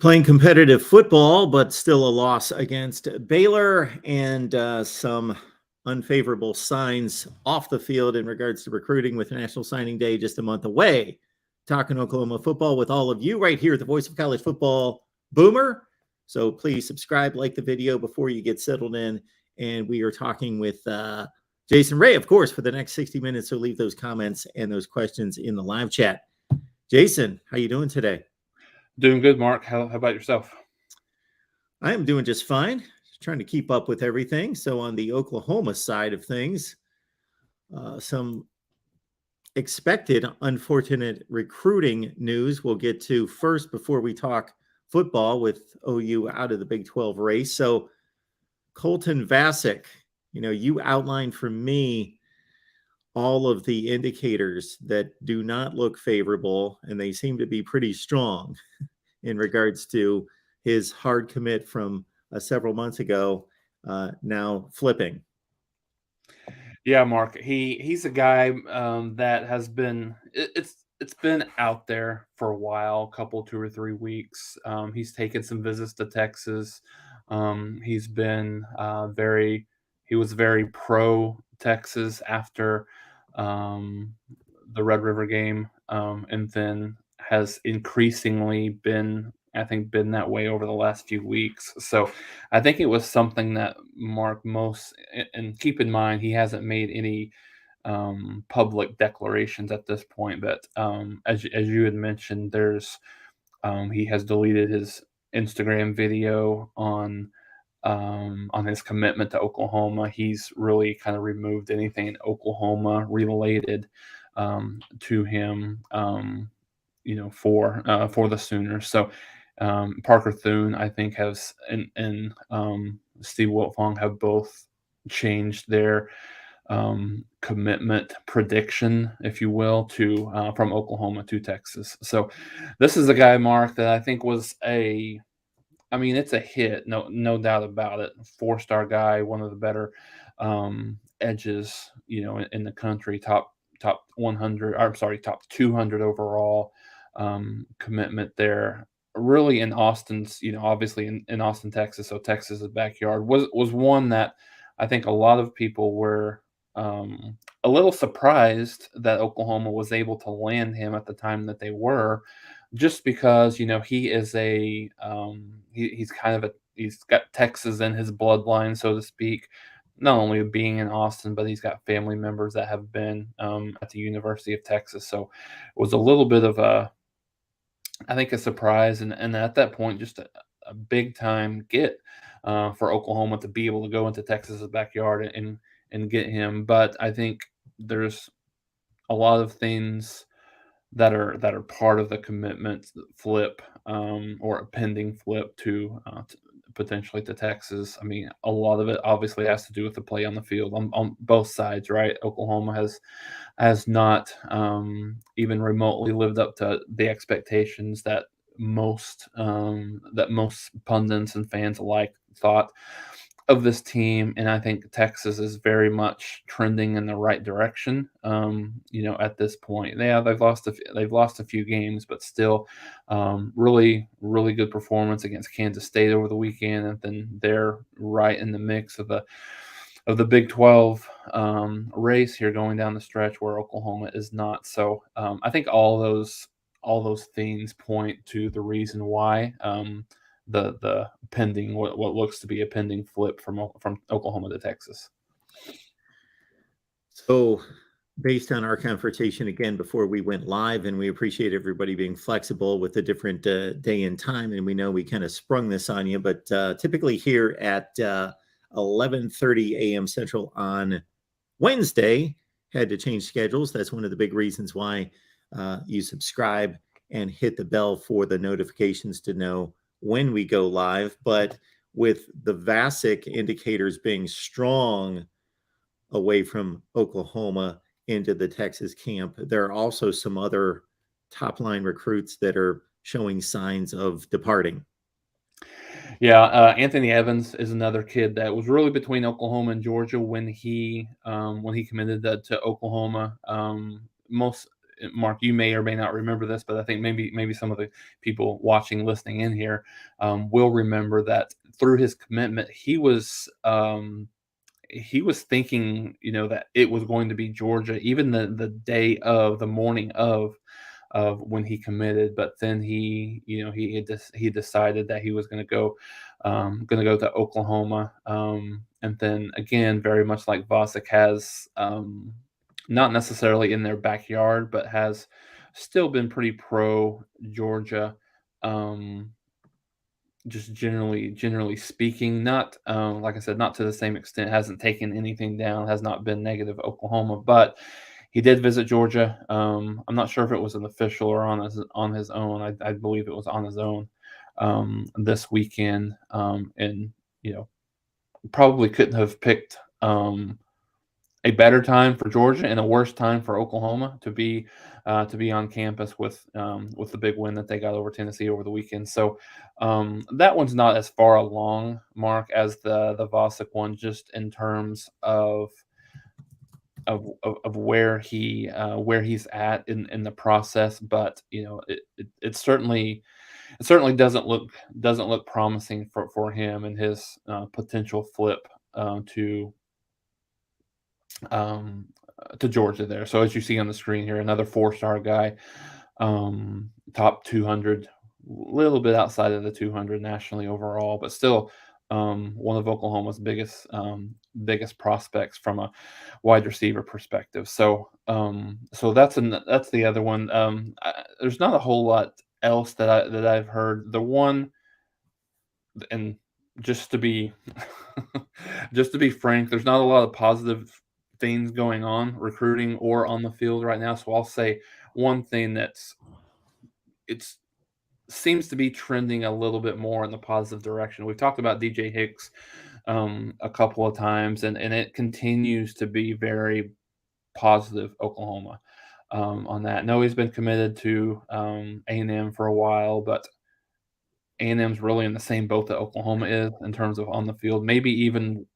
Playing competitive football, but still a loss against Baylor, and some unfavorable signs off the field in regards to recruiting with National Signing Day just a month away. Talking Oklahoma football with all of you right here at the Voice of College Football, Boomer. So please subscribe, like the video before you get settled in. And we are talking with Jason Ray, of course, for the next 60 minutes. So leave those comments and those questions in the live chat. Jason, how you doing today? Doing good, Mark. How about yourself? I am doing just fine. Just trying to keep up with everything. So on the Oklahoma side of things, some expected unfortunate recruiting news we'll get to first before we talk football with OU out of the Big 12 race. So Colton Vasek, you outlined for me all of the indicators that do not look favorable, and they seem to be pretty strong in regards to his hard commit from several months ago, now flipping. Yeah, Mark. He's a guy that has been it's been out there for a while, couple 2 or 3 weeks. He's taken some visits to Texas. He's been he was very pro Texas after the Red River game, and then has increasingly been, I think, been that way over the last few weeks. So I think it was something that Mark most, and keep in mind, he hasn't made any public declarations at this point, but as you had mentioned, he has deleted his Instagram video on his commitment to Oklahoma. He's really kind of removed anything Oklahoma related to him, for the Sooners. So Parker Thune, I think, and Steve Wiltfong have both changed their commitment prediction, if you will, to from Oklahoma to Texas. So this is a guy, Mark, that I think it's a hit, no doubt about it. 4-star guy, one of the better edges, in the country. Top 100, I'm sorry, top 200 overall commitment there. Really in Austin's, obviously in Austin, Texas, so Texas's backyard was one that I think a lot of people were a little surprised that Oklahoma was able to land him at the time that they were, just because he is he's got Texas in his bloodline, so to speak. Not only being in Austin, but he's got family members that have been at the University of Texas. So it was a little bit of I think, a surprise, and at that point, just a big time get for Oklahoma to be able to go into Texas's backyard and get him. But I think there's a lot of things that are part of the commitment flip, or a pending flip to potentially to Texas. I mean, a lot of it obviously has to do with the play on the field on both sides, right? Oklahoma has not even remotely lived up to the expectations that most pundits and fans alike thought of this team, and I think Texas is very much trending in the right direction. At this point, they've lost a few games, but still, really really good performance against Kansas State over the weekend, and then they're right in the mix of the Big 12 race here going down the stretch where Oklahoma is not. So I think all those things point to the reason why. The pending, what looks to be a pending flip from Oklahoma to Texas. So based on our conversation again before we went live, and we appreciate everybody being flexible with the different day and time, and we know we kind of sprung this on you, but typically here at 11:30 a.m. Central on Wednesday, had to change schedules. That's one of the big reasons why you subscribe and hit the bell for the notifications to know when we go live. But with the Vasek indicators being strong away from Oklahoma into the Texas camp, there are also some other top line recruits that are showing signs of departing. Yeah, Anthony Evans is another kid that was really between Oklahoma and Georgia when he committed to Oklahoma. Mark, you may or may not remember this, but I think maybe some of the people watching, listening in here, will remember that through his commitment, he was thinking, that it was going to be Georgia, even the morning of when he committed. But then he decided that he was going to go to Oklahoma, and then again, very much like Vosick has, not necessarily in their backyard, but has still been pretty pro Georgia. Um, just generally speaking, not, like I said, not to the same extent, hasn't taken anything down, has not been negative Oklahoma, but he did visit Georgia. I'm not sure if it was an official or on his own. I believe it was on his own, this weekend, and you know probably couldn't have picked, a better time for Georgia and a worse time for Oklahoma to be on campus with the big win that they got over Tennessee over the weekend. So, that one's not as far along, Mark, as the Vosick one, just in terms of where he's at in the process. But it certainly doesn't look promising for him and his potential flip, to um, to Georgia there. So as you see on the screen here, another four-star guy, top 200, little bit outside of the 200 nationally overall, but still, one of Oklahoma's biggest prospects from a wide receiver perspective. So that's the other one. There's not a whole lot else that I've heard. The one, and just to be just to be frank, there's not a lot of positive things going on recruiting or on the field right now. So I'll say one thing it's seems to be trending a little bit more in the positive direction. We've talked about DJ Hicks, a couple of times, and it continues to be very positive Oklahoma, on that. No, he's been committed to, A&M for a while, but A&M's really in the same boat that Oklahoma is in terms of on the field. Maybe even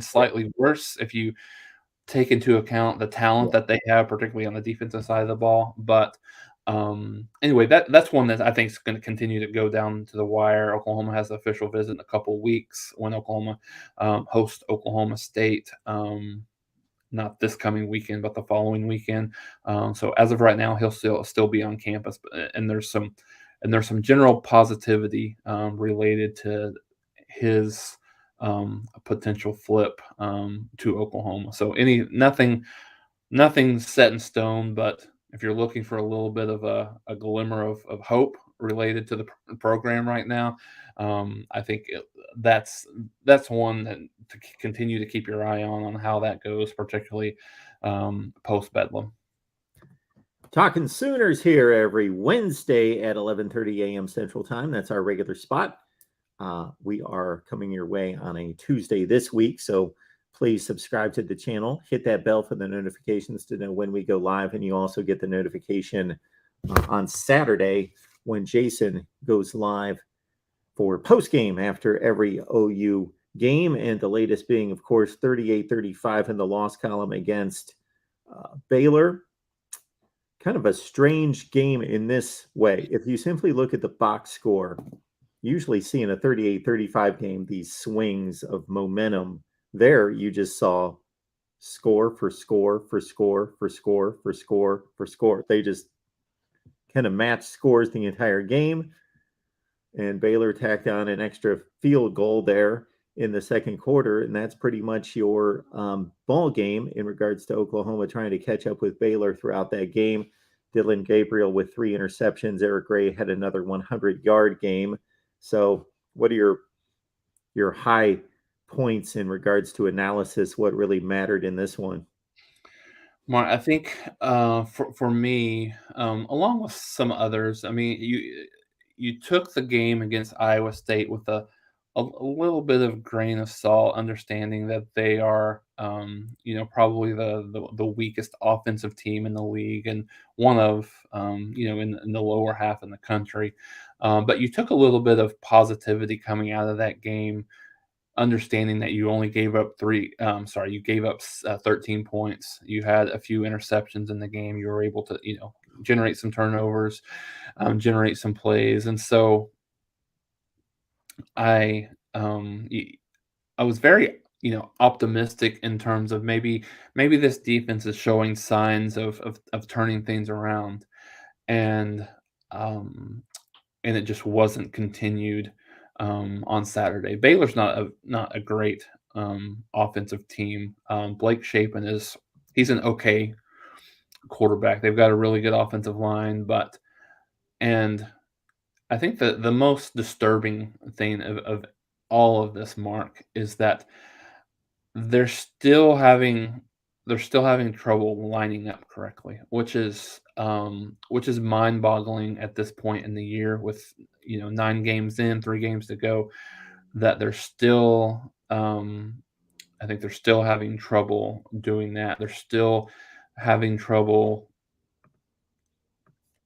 slightly worse if you take into account the talent that they have, particularly on the defensive side of the ball. But, anyway, that's one that I think is going to continue to go down to the wire. Oklahoma has an official visit in a couple weeks when Oklahoma, hosts Oklahoma State. Not this coming weekend, but the following weekend. So as of right now, he'll still be on campus, and there's some general positivity, related to his, potential flip, to Oklahoma. So nothing set in stone, but if you're looking for a little bit of a glimmer of hope related to the program right now, I think that's one that to continue to keep your eye on how that goes, particularly, post Bedlam. Talking Sooners here every Wednesday at 11:30 a.m. Central Time. That's our regular spot. We are coming your way on a Tuesday this week, so please subscribe to the channel. Hit that bell for the notifications to know when we go live, and you also get the notification on Saturday when Jason goes live for post-game after every OU game, and the latest being, of course, 38-35 in the loss column against Baylor. Kind of a strange game in this way. If you simply look at the box score, usually see in a 38-35 game these swings of momentum. There, you just saw score for score for score for score for score for score. They just kind of matched scores the entire game. And Baylor tacked on an extra field goal there in the second quarter, and that's pretty much your ball game in regards to Oklahoma trying to catch up with Baylor throughout that game. Dylan Gabriel with 3 interceptions. Eric Gray had another 100-yard game. So what are your high points in regards to analysis? What really mattered in this one? Mark, I think, for me, along with some others, I mean, you took the game against Iowa State with a little bit of grain of salt, understanding that they are, probably the weakest offensive team in the league, and one of, in the lower half in the country. But you took a little bit of positivity coming out of that game, understanding that you only gave up you gave up 13 points. You had a few interceptions in the game. You were able to, generate some turnovers, generate some plays. And so I, I was very, optimistic in terms of maybe this defense is showing signs of turning things around. And um, and it just wasn't continued on Saturday. Baylor's not a great offensive team. Blake Shapen he's an okay quarterback. They've got a really good offensive line, but and I think the most disturbing thing of all of this, Mark, is that they're still having they're still having trouble lining up correctly, which is mind-boggling at this point in the year with 9 games in, 3 games to go, that they're still I think they're still having trouble doing that. They're still having trouble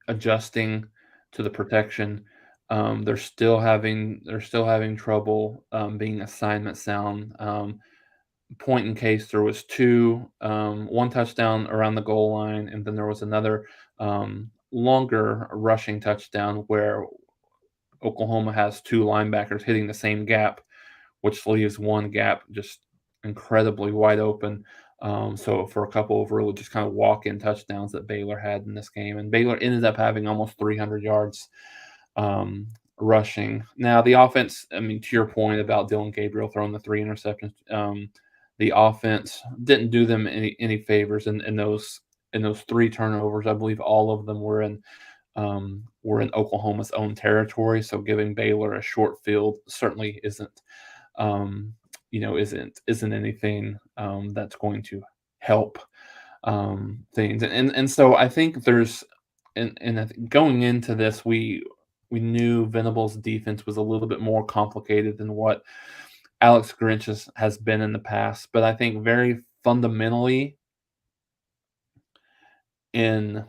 adjusting to the protection. They're still having trouble being assignment sound. Point in case, there was one touchdown around the goal line, and then there was another longer rushing touchdown where Oklahoma has 2 linebackers hitting the same gap, which leaves one gap just incredibly wide open. So for a couple of really just kind of walk-in touchdowns that Baylor had in this game, and Baylor ended up having almost 300 yards um, rushing. Now the offense, I mean, to your point about Dylan Gabriel throwing the 3 interceptions, the offense didn't do them any favors in those 3 turnovers. I believe all of them were in Oklahoma's own territory. So giving Baylor a short field certainly um, isn't anything that's going to help things. And so I think I think going into this, we knew Venable's defense was a little bit more complicated than what Alex Grinch has been in the past. But I think in very fundamentally in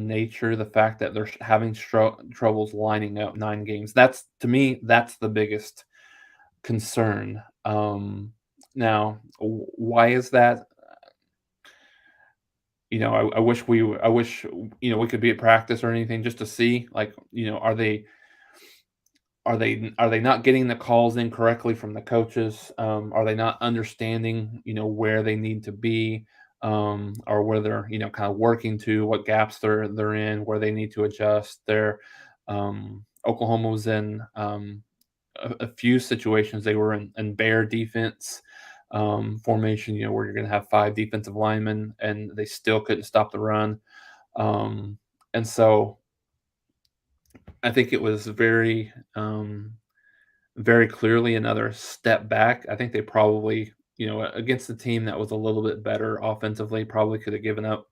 nature, the fact that they're having troubles lining up 9 games, that's to me, that's the biggest concern. Now, why is that? I wish we could be at practice or anything just to see, like, are they not getting the calls in correctly from the coaches? Are they not understanding, where they need to be, or where they're, kind of working to, what gaps they're in, where they need to adjust? Oklahoma was in a few situations. They were in bear defense formation, where you're going to have 5 defensive linemen, and they still couldn't stop the run. And so I think it was very clearly another step back. I think they probably, against a team that was a little bit better offensively, probably could have given up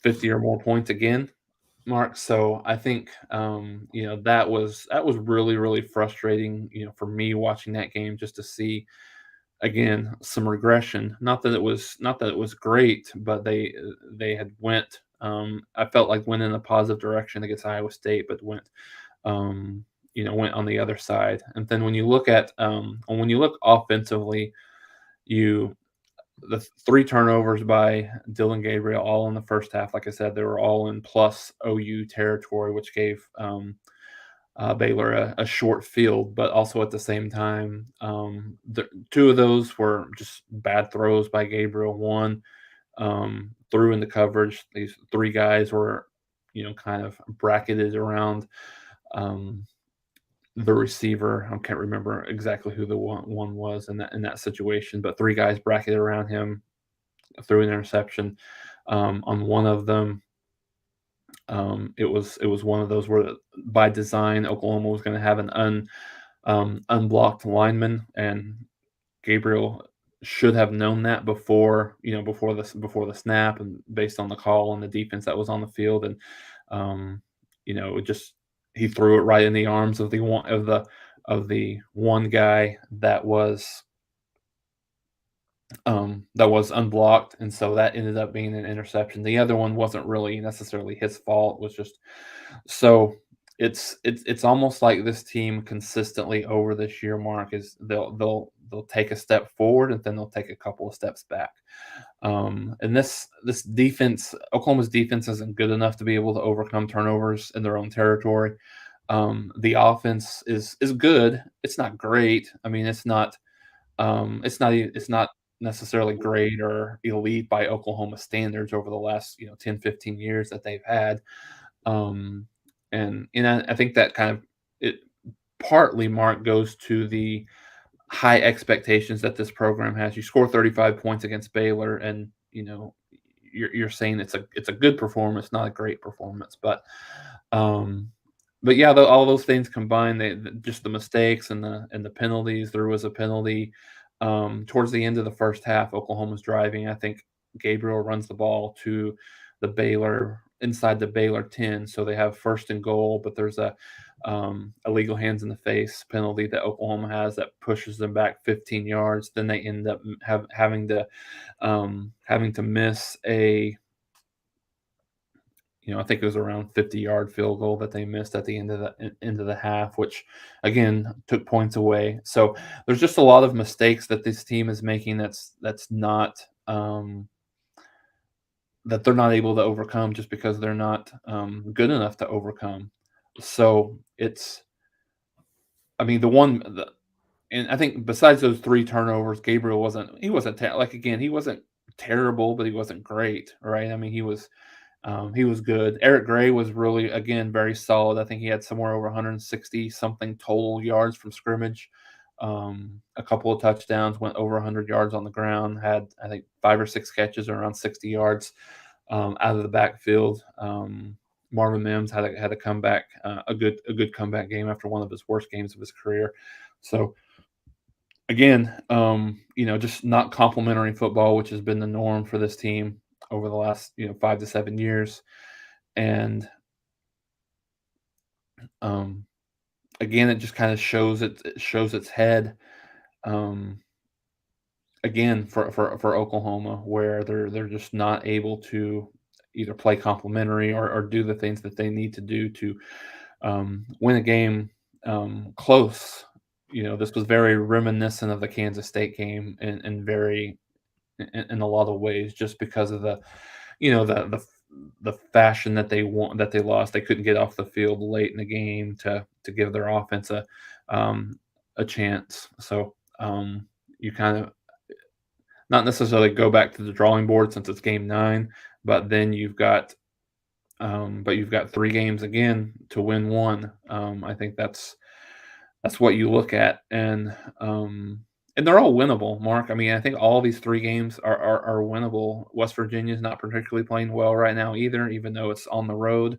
50 or more points again, Mark. So I think, that was really, really frustrating, for me watching that game, just to see again some regression. Not that it was great, but they had went. I felt like went in a positive direction against Iowa State, but went on the other side. And then when you look offensively, you the 3 turnovers by Dylan Gabriel, all in the first half. Like I said, they were all in plus OU territory, which gave Baylor a short field. But also at the same time, 2 of those were just bad throws by Gabriel. One threw into coverage. These 3 guys were, kind of bracketed around the receiver. I can't remember exactly who the one was in that situation, but 3 guys bracketed around him, threw an interception. On one of them, it was one of those where by design Oklahoma was going to have an unblocked lineman, and Gabriel should have known that before the snap, and based on the call and the defense that was on the field. And it just he threw it right in the arms of the one guy that was unblocked, and so that ended up being an interception. The other one wasn't really necessarily his fault. It was just so it's almost like this team consistently over this year, Mark, is they'll take a step forward and then they'll take a couple of steps back. And this defense, Oklahoma's defense isn't good enough to be able to overcome turnovers in their own territory. The offense is good. It's not great. I mean, it's not necessarily great or elite by Oklahoma standards over the last 10, 15 years that they've had. Um, and I think that kind of it partly, Mark, goes to the high expectations that this program has. You score 35 points against Baylor, and you're saying it's a good performance, not a great performance, um, but yeah, all those things combined, just the mistakes and the penalties. There was a penalty towards the end of the first half. Oklahoma's driving. I think Gabriel runs the ball to the Baylor inside the Baylor 10, so they have first and goal. But there's a illegal hands in the face penalty that Oklahoma has that pushes them back 15 yards. Then they end up having to miss a I think it was around 50-yard field goal that they missed at the end of the half, which again took points away. So there's just a lot of mistakes that this team is making that's not that they're not able to overcome just because they're not good enough to overcome. So I mean, and I think besides those 3 turnovers, Gabriel wasn't he wasn't terrible, but he wasn't great, right? I mean, he was good. Eric Gray was really, again, very solid. I think he had somewhere over 160 something total yards from scrimmage. A couple of touchdowns, went over 100 yards on the ground, had, I think, 5 or 6 catches around 60 yards out of the backfield. Marvin Mims had a comeback, a good comeback game after one of his worst games of his career. So again, just not complimentary football, which has been the norm for this team over the last 5 to 7 years. And again, it just kind of shows its head again for Oklahoma, where they're just not able to either play complimentary or do the things that they need to do to win a game close. This was very reminiscent of the Kansas State game and very in a lot of ways, just because of the the fashion that they lost. They couldn't get off the field late in the game to give their offense a chance. So you kind of not necessarily go back to the drawing board since it's game 9, but then you've got 3 games again to win one. I think that's what you look at, and they're all winnable, Mark. I mean, I think all these 3 games are winnable. West Virginia's not particularly playing well right now either, even though it's on the road.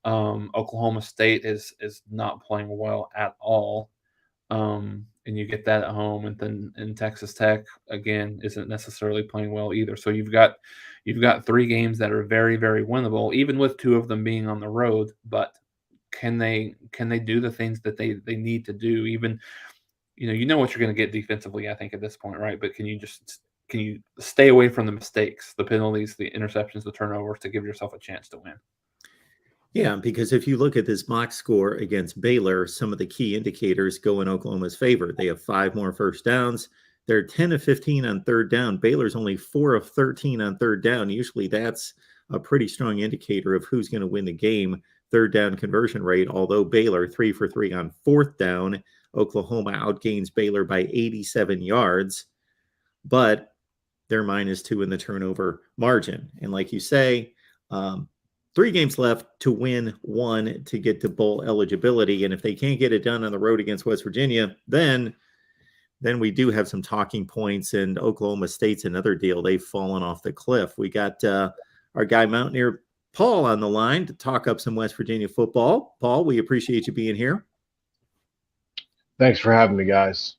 Oklahoma State is not playing well at all, and you get that at home. And then in Texas Tech again isn't necessarily playing well either. So you've got 3 games that are very, very winnable, even with 2 of them being on the road. But can they do the things that they need to do? Even what you're going to get defensively, I think, at this point, right? But can you stay away from the mistakes, the penalties, the interceptions, the turnovers, to give yourself a chance to win? Yeah, because if you look at this box score against Baylor, some of the key indicators go in Oklahoma's favor. They have 5 more first downs. They're 10 of 15 on third down. Baylor's only 4 of 13 on third down. Usually that's a pretty strong indicator of who's going to win the game. Third down conversion rate, although Baylor 3 for 3 on fourth down, Oklahoma outgains Baylor by 87 yards, but they're -2 in the turnover margin. And like you say, 3 games left to win 1 to get to bowl eligibility. And if they can't get it done on the road against West Virginia, then we do have some talking points. And Oklahoma State's another deal. They've fallen off the cliff. We got our guy Mountaineer Paul on the line to talk up some West Virginia football. Paul, we appreciate you being here. Thanks for having me, guys.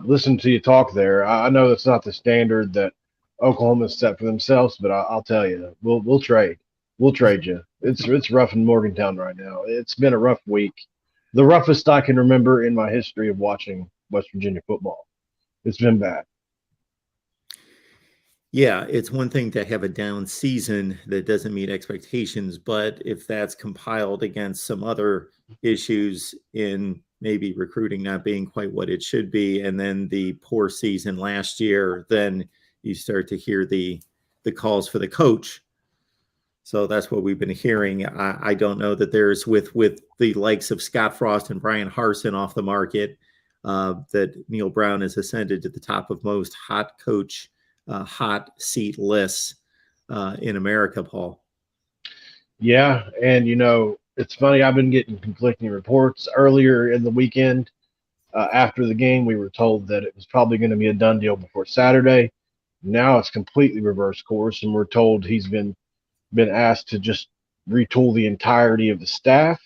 Listen to you talk there. I know that's not the standard that Oklahoma's set for themselves, but I'll tell you, we'll trade. We'll trade you. It's rough in Morgantown right now. It's been a rough week, the roughest I can remember in my history of watching West Virginia football. It's been bad. Yeah, it's one thing to have a down season that doesn't meet expectations, but if that's compiled against some other issues in maybe recruiting not being quite what it should be, and then the poor season last year, then you start to hear the calls for the coach. So that's what we've been hearing. I don't know that there's with the likes of Scott Frost and Brian Harsin off the market, that Neil Brown has ascended to the top of most hot seat lists in America, Paul. Yeah, and it's funny. I've been getting conflicting reports. Earlier in the weekend, after the game, we were told that it was probably going to be a done deal before Saturday. Now it's completely reverse course, and we're told he's been asked to just retool the entirety of the staff,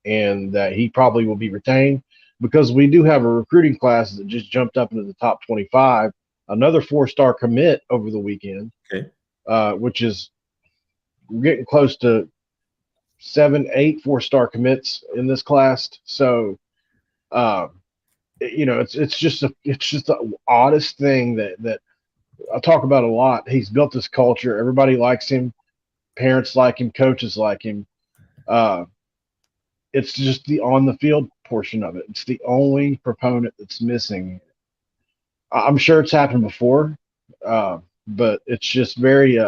and that he probably will be retained, because we do have a recruiting class that just jumped up into the top 25. Another 4-star commit over the weekend, Okay. Which is, we're getting close to 7, 8 4-star commits in this class. So, it's just the oddest thing that I talk about a lot. He's built this culture. Everybody likes him. Parents like him. Coaches like him. It's just the on the field portion of it. It's the only proponent that's missing. I'm sure it's happened before, but it's just very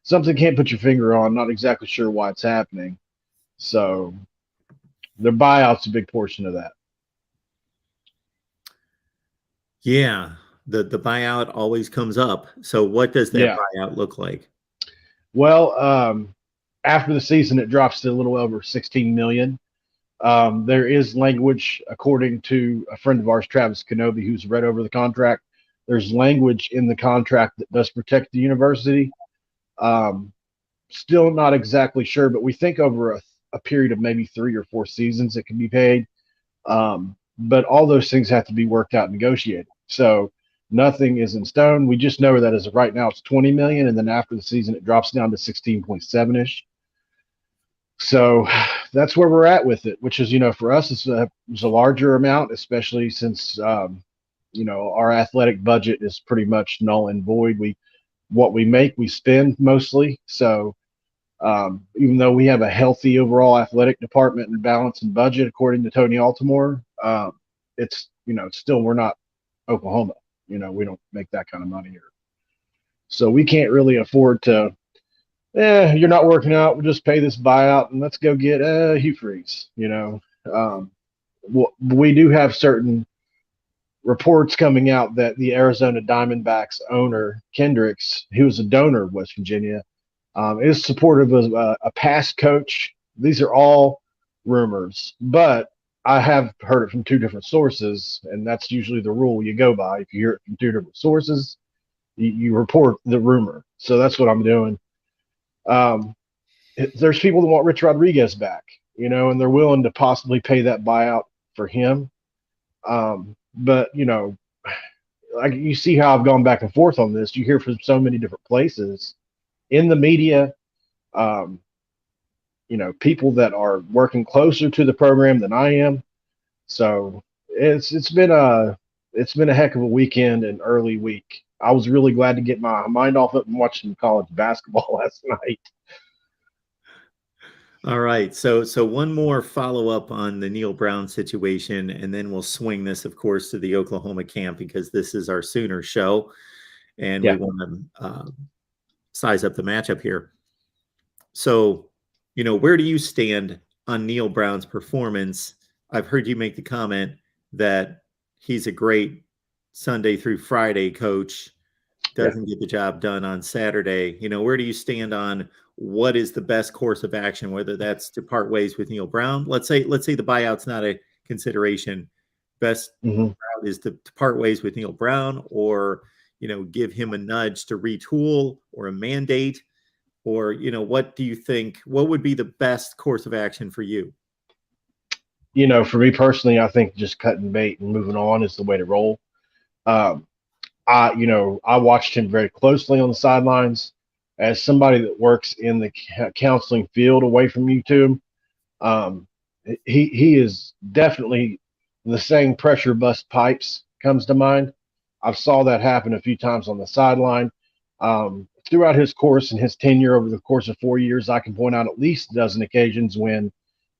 something can't put your finger on. Not exactly sure why it's happening. So their buyout's a big portion of that. Yeah, the buyout always comes up. So what does that buyout look like? Well, after the season, it drops to a little over $16 million. There is language, according to a friend of ours, Travis Kenobi, who's read over the contract. There's language in the contract that does protect the university. Still not exactly sure, but we think over a period of maybe 3 or 4 seasons it can be paid. But all those things have to be worked out and negotiated. So nothing is in stone. We just know that as of right now it's $20 million, and then after the season it drops down to 16.7-ish. So that's where we're at with it, which is, for us, it's a larger amount, especially since, our athletic budget is pretty much null and void. What we make, we spend mostly. So even though we have a healthy overall athletic department and balance and budget, according to Tony Altimore, it's still, we're not Oklahoma. We don't make that kind of money here. So we can't really afford to, you're not working out, we'll just pay this buyout and let's go get Hugh Freeze. We do have certain reports coming out that the Arizona Diamondbacks owner, Kendricks, who was a donor of West Virginia, is supportive of a past coach. These are all rumors, but I have heard it from 2 different sources, and that's usually the rule you go by. If you hear it from 2 different sources, you report the rumor. So that's what I'm doing. There's people that want Rich Rodriguez back, and they're willing to possibly pay that buyout for him. But like, you see how I've gone back and forth on this. You hear from so many different places in the media, people that are working closer to the program than I am. So it's been a heck of a weekend and early week. I was really glad to get my mind off it and watch some college basketball last night. All right. So one more follow-up on the Neil Brown situation, and then we'll swing this, of course, to the Oklahoma camp, because this is our Sooner show, and we want to size up the matchup here. So, where do you stand on Neil Brown's performance? I've heard you make the comment that he's a great Sunday through Friday coach, doesn't get the job done on Saturday. Where do you stand on what is the best course of action, whether that's to part ways with Neil Brown? Let's say the buyout's not a consideration. Best route is to part ways with Neil Brown, or, give him a nudge to retool, or a mandate, or, what do you think? What would be the best course of action for you? For me personally, I think just cutting bait and moving on is the way to roll. I watched him very closely on the sidelines. As somebody that works in the counseling field away from YouTube, he is definitely the saying "pressure bust pipes" comes to mind. I've saw that happen a few times on the sideline. Throughout his course and his tenure over the course of 4 years, I can point out at least a dozen occasions when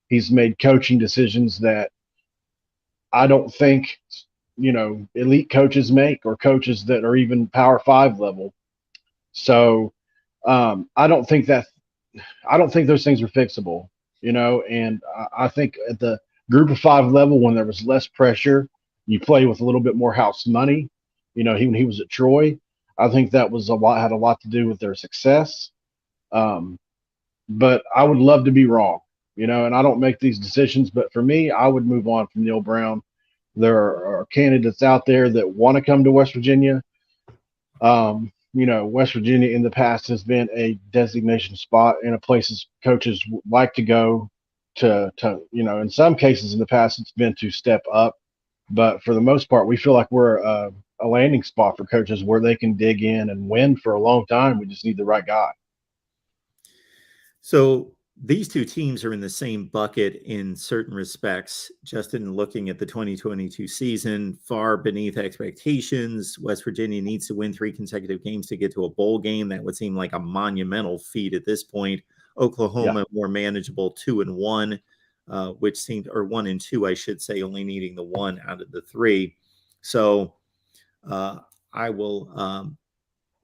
he's made coaching decisions that I don't think, elite coaches make, or coaches that are even Power 5 level. So I don't think those things are fixable, and I think at the group of 5 level, when there was less pressure, you play with a little bit more house money. When he was at Troy, I think that had a lot to do with their success. But I would love to be wrong, and I don't make these decisions, but for me, I would move on from Neil Brown. There are candidates out there that want to come to West Virginia. West Virginia in the past has been a designation spot and a place coaches like to go to, in some cases in the past, it's been to step up. But for the most part, we feel like we're a landing spot for coaches where they can dig in and win for a long time. We just need the right guy. So these two teams are in the same bucket in certain respects. Justin, looking at the 2022 season, far beneath expectations. West Virginia needs to win 3 consecutive games to get to a bowl game. That would seem like a monumental feat at this point. Oklahoma, more manageable, 2-1, which seemed, or 1-2, I should say, only needing the 1 out of the 3. So I will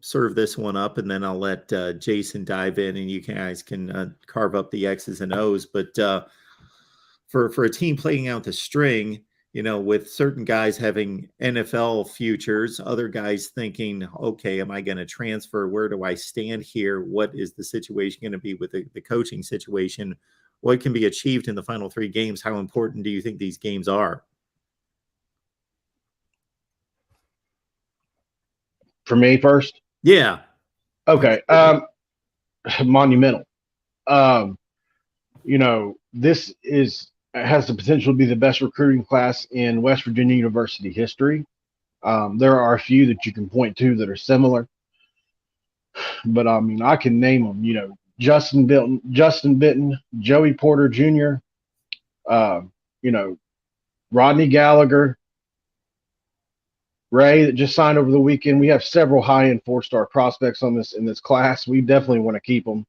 serve this one up, and then I'll let Jason dive in, and you guys can carve up the X's and O's. But for a team playing out the string, with certain guys having NFL futures, other guys thinking, okay, am I going to transfer? Where do I stand here? What is the situation going to be with the coaching situation? What can be achieved in the final 3 games? How important do you think these games are? For me first? Yeah. Okay. Monumental. This has the potential to be the best recruiting class in West Virginia University history. There are a few that you can point to that are similar, but I can name them. Justin Benton, Joey Porter Jr., Rodney Gallagher, Ray that just signed over the weekend. We have several high-end 4-star prospects in this class. We definitely want to keep them.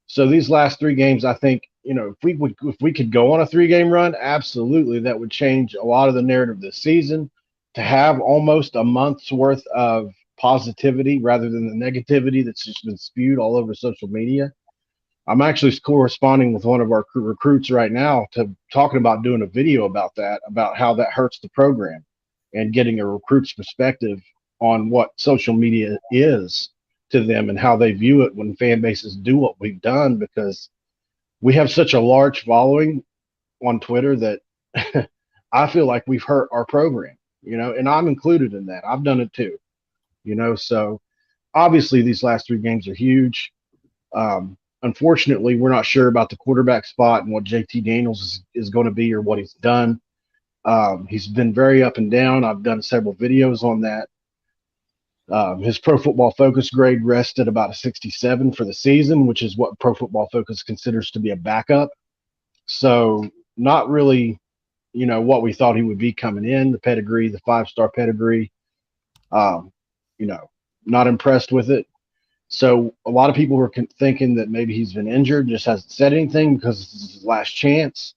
So these last 3 games, I think, if we could go on a 3-game run, absolutely, that would change a lot of the narrative this season. To have almost a month's worth of positivity rather than the negativity that's just been spewed all over social media. I'm actually corresponding with one of our recruits right now talking about doing a video about that, about how that hurts the program, and getting a recruit's perspective on what social media is to them and how they view it when fan bases do what we've done, because we have such a large following on Twitter that I feel like we've hurt our program, and I'm included in that. I've done it too, so obviously these last 3 games are huge. Unfortunately, we're not sure about the quarterback spot and what JT Daniels is going to be or what he's done. He's been very up and down. I've done several videos on that. His Pro Football Focus grade rests at about a 67 for the season, which is what Pro Football Focus considers to be a backup. So not really, what we thought he would be coming in, the pedigree, the 5-star pedigree. Not impressed with it. So a lot of people were thinking that maybe he's been injured, just hasn't said anything because this is his last chance.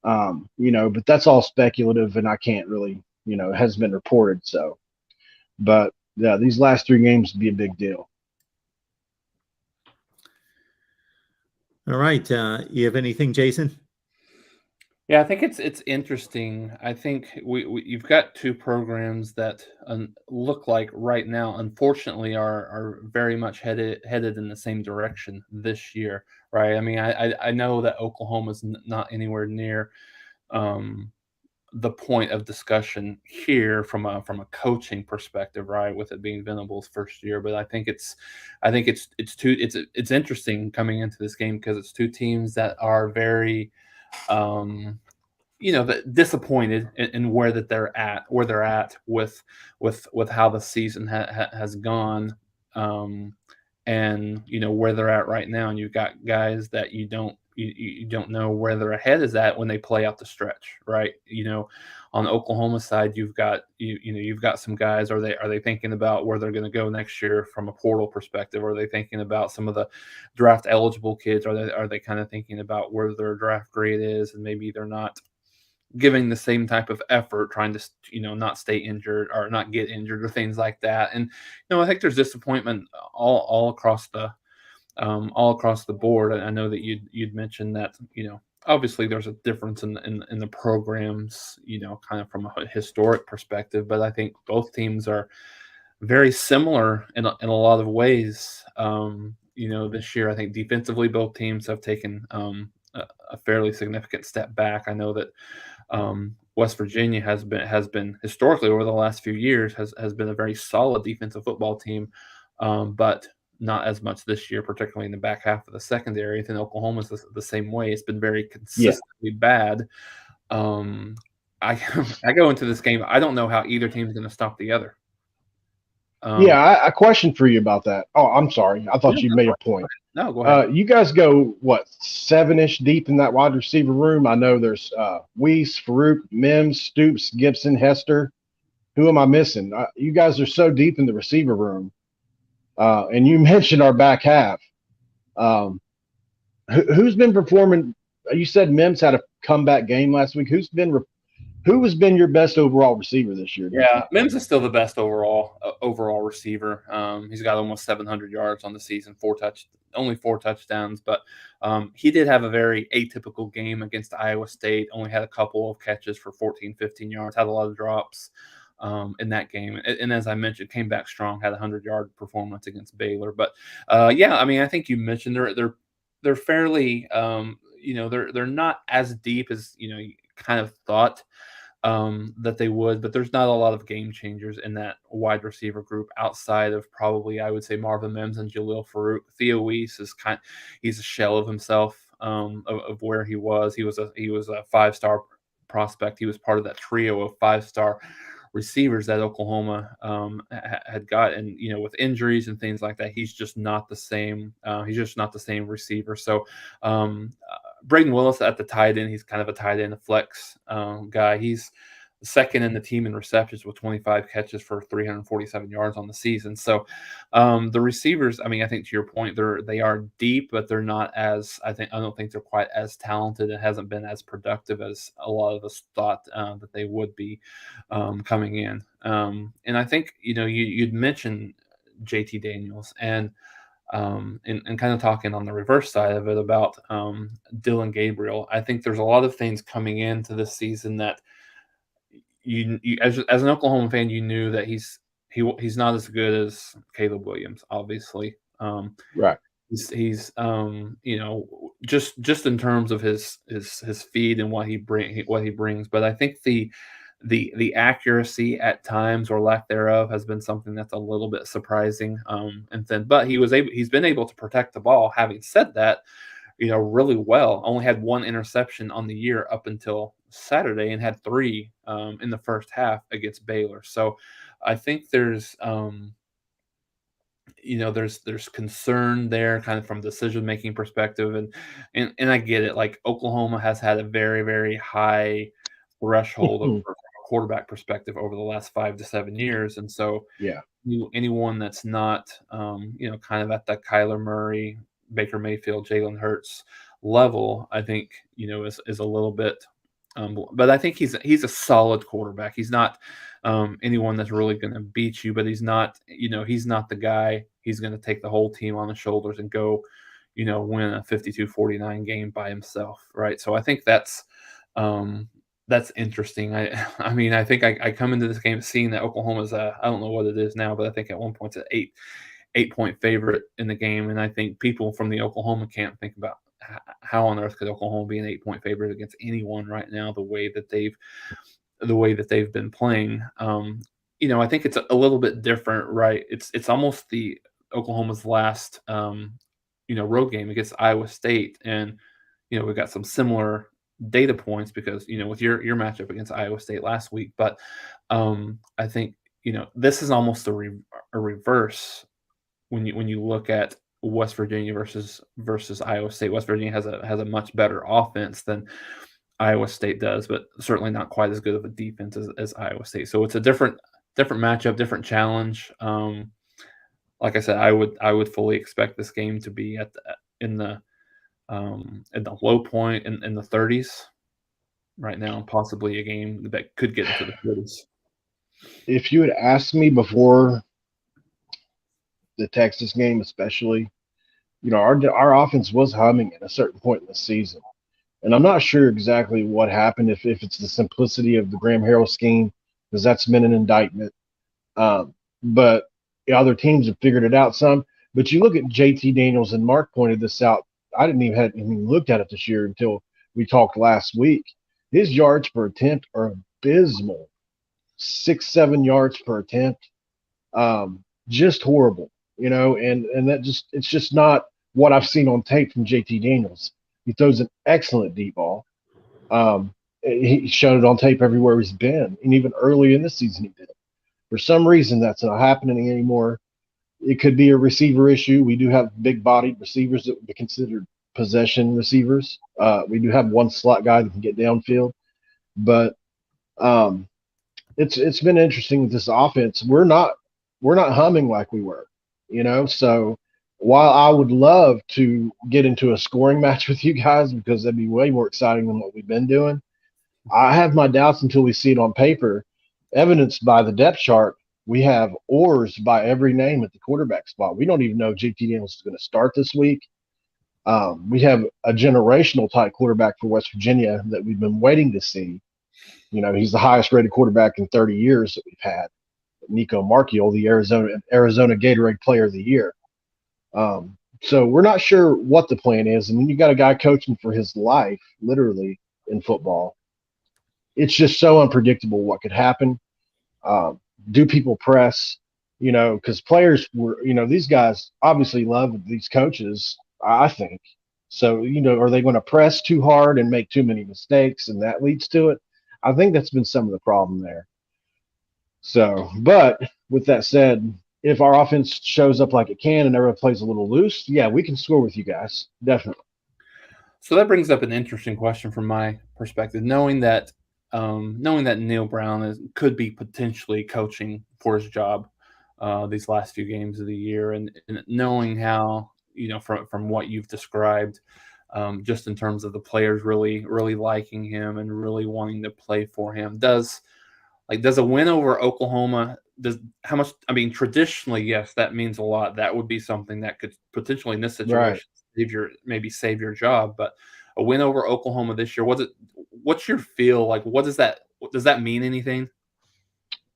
But that's all speculative, and I can't really, it hasn't been reported. So, but yeah, these last 3 games would be a big deal. All right. You have anything, Jason? Yeah, I think it's interesting. I think you've got 2 programs that look like right now, unfortunately, are very much headed in the same direction this year, right? I mean, I know that Oklahoma's not anywhere near the point of discussion here from a coaching perspective, right? With it being Venable's first year, but I think it's interesting coming into this game because it's 2 teams that are very disappointed in where they're at with how the season has gone, and where they're at right now. And you've got guys that you don't you don't know where their head is at when they play out the stretch, right? On the Oklahoma side, you've got some guys. Are they thinking about where they're going to go next year from a portal perspective? Are they thinking about some of the draft eligible kids? Are they kind of thinking about where their draft grade is, and maybe they're not giving the same type of effort, trying to not stay injured or not get injured or things like that. And I think there's disappointment all across the board. I know that you'd mentioned that obviously there's a difference in the programs, kind of from a historic perspective, but I think both teams are very similar in a lot of ways. This year I think defensively both teams have taken a fairly significant step back. I know that West Virginia has been historically over the last few years has been a very solid defensive football team, but not as much this year, particularly in the back half of the secondary. I think Oklahoma's the same way. It's been very consistently bad. I I go into this game. I don't know how either team is going to stop the other. I question for you about that. Oh, I'm sorry. I thought you made a point. No, go ahead. You guys go, what, 7-ish deep in that wide receiver room? I know there's Weiss, Farouk, Mims, Stoops, Gibson, Hester. Who am I missing? You guys are so deep in the receiver room. And you mentioned our back half. Who's been performing? You said Mims had a comeback game last week. Who has been your best overall receiver this year? Yeah, Mims is still the best overall receiver. He's got almost 700 yards on the season, only 4 touchdowns, but he did have a very atypical game against Iowa State. Only had a couple of catches for 14, 15 yards. Had a lot of drops in that game, and as I mentioned, came back strong. Had a 100-yard performance against Baylor. But I think you mentioned they're fairly they're not as deep as you kind of thought that they would, but there's not a lot of game changers in that wide receiver group outside of probably, I would say, Marvin Mims and Jalil Farouk. Theo Weiss he's a shell of himself, of where he was. He was a 5-star prospect. He was part of that trio of 5-star receivers that Oklahoma had got, and with injuries and things like that, he's just not the same. He's just not the same receiver. So Braden Willis at the tight end, he's kind of a tight end, a flex guy. He's second in the team in receptions with 25 catches for 347 yards on the season. So the receivers, I think to your point, they are deep, but they're not as, I don't think they're quite as talented. It hasn't been as productive as a lot of us thought that they would be coming in. And I think, you'd mentioned JT Daniels and kind of talking on the reverse side of it about Dylan Gabriel. I think there's a lot of things coming into this season that you as an Oklahoma fan, you knew that he's not as good as Caleb Williams, obviously. Right. He's just in terms of his feed and what he brings, but I think the accuracy at times or lack thereof has been something that's a little bit surprising. But he's been able to protect the ball. Having said that, really well. Only had 1 interception on the year up until Saturday, and had 3 in the first half against Baylor. So I think there's there's concern there, kind of from decision-making perspective, and I get it. Like, Oklahoma has had a very, very high threshold from a quarterback perspective over the last 5 to 7 years, and so anyone that's not kind of at that Kyler Murray, Baker Mayfield, Jalen Hurts level, I think is a little bit. But I think he's a solid quarterback. He's not anyone that's really going to beat you, but he's not the guy. He's going to take the whole team on his shoulders and go, win a 52-49 game by himself, right? So I think that's interesting. I think I come into this game seeing that Oklahoma's I don't know what it is now, but I think at one point it's an 8-point favorite in the game, and I think people from the Oklahoma camp think about how on earth could Oklahoma be an 8-point favorite against anyone right now, the way that they've been playing. I think it's a little bit different, right? It's almost the Oklahoma's last road game against Iowa State, and we've got some similar data points because with your matchup against Iowa State last week, but I think this is almost a reverse when you look at West Virginia versus Iowa State. West Virginia has a much better offense than Iowa State does, but certainly not quite as good of a defense as Iowa State. So it's a different matchup, different challenge. Like I said, I would fully expect this game to be in the low point in the 30s right now, possibly a game that could get into the 40s. If you had asked me before the Texas game, especially, our offense was humming at a certain point in the season. And I'm not sure exactly what happened, if it's the simplicity of the Graham Harrell scheme, because that's been an indictment. But other teams have figured it out some. But you look at JT Daniels, and Mark pointed this out. I didn't even looked at it this year until we talked last week. His yards per attempt are abysmal. 6-7 yards per attempt. Just horrible, and it's just not what I've seen on tape from JT Daniels. He throws an excellent deep ball. He's shown it on tape everywhere he's been, and even early in the season he did it. For some reason, that's not happening anymore. It could be a receiver issue. We do have big-bodied receivers that would be considered possession receivers. We do have one slot guy that can get downfield, but it's been interesting with this offense. We're not humming like we were, So while I would love to get into a scoring match with you guys, because that'd be way more exciting than what we've been doing, I have my doubts until we see it on paper, evidenced by the depth chart. We have oars by every name at the quarterback spot. We don't even know if JT Daniels is going to start this week. We have a generational type quarterback for West Virginia that we've been waiting to see. He's the highest rated quarterback in 30 years that we've had. Nico Marchiol, the Arizona Gatorade Player of the Year. So we're not sure what the plan is. And when you got a guy coaching for his life, literally, in football, it's just so unpredictable what could happen. Do people press? Because players were, these guys obviously love these coaches, I think. So, are they going to press too hard and make too many mistakes, and that leads to it? I think that's been some of the problem there. So, but with that said, if our offense shows up like it can and everyone plays a little loose, yeah, we can score with you guys. Definitely. So that brings up an interesting question from my perspective, knowing that Neil Brown could be potentially coaching for his job these last few games of the year, and knowing how, from what you've described, just in terms of the players really, really liking him and really wanting to play for him, does a win over Oklahoma, traditionally, yes, that means a lot. That would be something that could potentially, in this situation, save your job. But a win over Oklahoma this year, what's your feel like? Does that mean anything?